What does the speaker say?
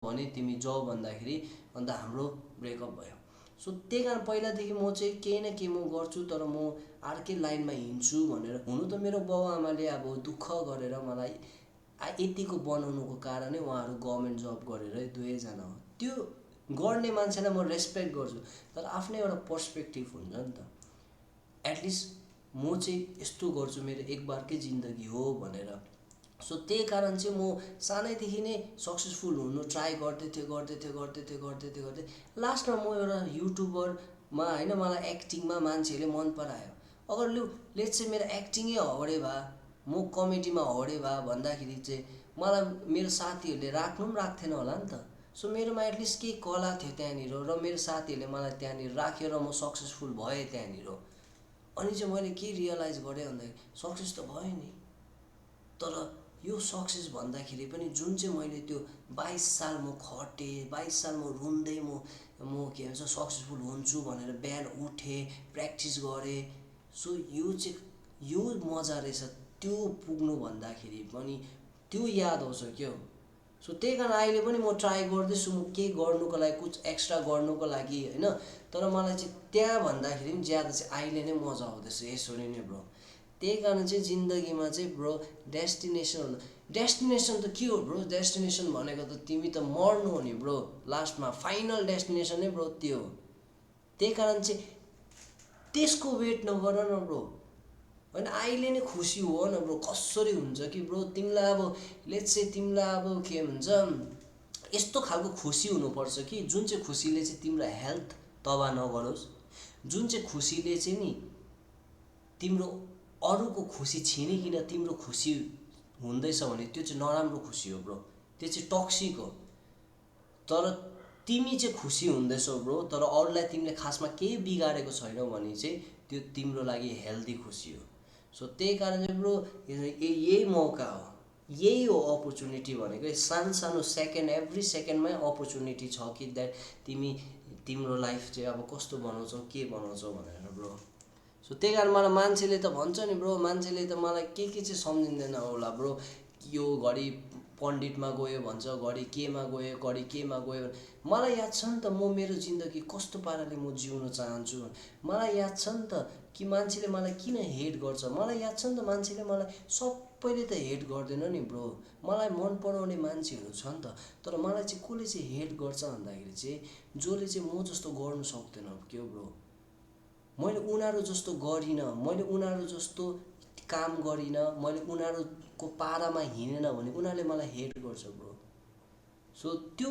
भने तिमी जाऊ भन्दाखेरि अन्त हाम्रो ब्रेकअप भयो। सो त्यही कारण पहिलादेखि म चाहिँ केही न केही म गर्छु, तर म अर्कै लाइनमा हिँड्छु भनेर। हुनु त मेरो बाउ आमाले अब दुःख गरेर मलाई यतिको बनाउनुको कारणै उहाँहरू गभर्मेन्ट जब गरेर दुवैजना हो। त्यो गर्ने मान्छेलाई म रेस्पेक्ट गर्छु, तर आफ्नै एउटा पर्सपेक्टिभ हुन्छ नि त। एटलिस्ट म चाहिँ यस्तो गर्छु, मेरो एक बारकै जिन्दगी हो भनेर। सो त्यही कारण चाहिँ म सानैदेखि नै सक्सेसफुल हुनु ट्राई गर्दै लास्टमा म एउटा युट्युबरमा होइन, मलाई एक्टिङमा मान्छेहरूले मन परायो। अगर लेट्स चाहिँ मेरो एक्टिङै हौडे भए, म कमेडीमा हौडे भए भन्दाखेरि चाहिँ मलाई मेरो साथीहरूले राख्नु पनि राख्थेन होला नि त। सो मेरोमा एटलिस्ट केही कला थियो त्यहाँनिर, र मेरो साथीहरूले मलाई त्यहाँनिर राख्यो र म सक्सेसफुल भएँ त्यहाँनिर। अनि चाहिँ मैले के रियलाइज गरेँ भन्दाखेरि सक्सेस त भयो नि, तर यो सक्सेस भन्दाखेरि पनि जुन चाहिँ मैले त्यो 22 साल म खटेँ, 22 साल म रुँदै म के भन्छ सक्सेसफुल हुन्छु भनेर बिहान उठेँ, प्र्याक्टिस गरेँ। सो यो मजा रहेछ, त्यो पुग्नु भन्दाखेरि पनि त्यो याद आउँछ क्या। सो त्यही कारण अहिले पनि म ट्राई गर्दैछु, म केही गर्नुको लागि, कुछ एक्स्ट्रा गर्नुको लागि होइन। तर मलाई चाहिँ त्यहाँ भन्दाखेरि पनि ज्यादा चाहिँ अहिले नै मजा आउँदैछ यसरी नै ब्रो। त्यही कारण चाहिँ जिन्दगीमा चाहिँ ब्रो डेस्टिनेसन त के हो ब्रो? डेस्टिनेसन भनेको त तिमी त मर्नु हो नि ब्रो, लास्टमा फाइनल डेस्टिनेसन नै ब्रो त्यो हो। त्यही कारण चाहिँ त्यसको वेट नगर न ब्रो, होइन अहिले नै खुसी हो न ब्रो। कसरी हुन्छ कि ब्रो, तिमीलाई अब लेट्स से तिमीलाई अब के भन्छ यस्तो खालको खुसी हुनुपर्छ कि जुन चाहिँ खुसीले चाहिँ तिम्रो हेल्थ तबाह नगरोस्, जुन चाहिँ खुसीले चाहिँ नि तिम्रो अरूको खुसी छिनिकन तिम्रो खुसी हुँदैछ भने त्यो चाहिँ नराम्रो खुसी हो ब्रो, त्यो चाहिँ टक्सिक हो। तर तिमी चाहिँ खुसी हुँदैछौ ब्रो, तर अरूलाई तिमीले खासमा केही बिगारेको छैनौ भने चाहिँ त्यो तिम्रो लागि हेल्दी खुसी हो। सो त्यही कारण चाहिँ ब्रो यही मौका हो, यही हो अपर्च्युनिटी भनेको। सानो सेकेन्ड, एभ्री सेकेन्डमै अपर्च्युनिटी छ कि तिम्रो लाइफ चाहिँ अब कस्तो बनाउँछौ, के बनाउँछौ भनेर ब्रो। सो त्यही कारण मलाई मान्छेले त भन्छ नि ब्रो, मान्छेले त मलाई के चाहिँ सम्झिँदैन होला ब्रो। यो घरि पण्डितमा गयो भन्छ, घरि केमा गयो, घरि केमा गयो। मलाई याद छ नि त म मेरो जिन्दगी कस्तो पाराले म जिउन चाहन्छु। मलाई याद छ नि त कि मान्छेले मलाई किन हेट गर्छ। मलाई याद छ नि त मान्छेले मलाई, सबैले त हेट गर्दैन नि ब्रो, मलाई मन पराउने मान्छेहरू छ नि त। तर मलाई चाहिँ कसले चाहिँ हेट गर्छ भन्दाखेरि चाहिँ जसले चाहिँ म जस्तो गर्नु सक्दैन क्या ब्रो। मैले उनीहरू जस्तो गरिनँ, मैले उनीहरू जस्तो काम गरिनँ, मैले उनीहरूको पारामा हिँडेन भने उनीहरूले मलाई हेट गर्छ ब्रो। सो त्यो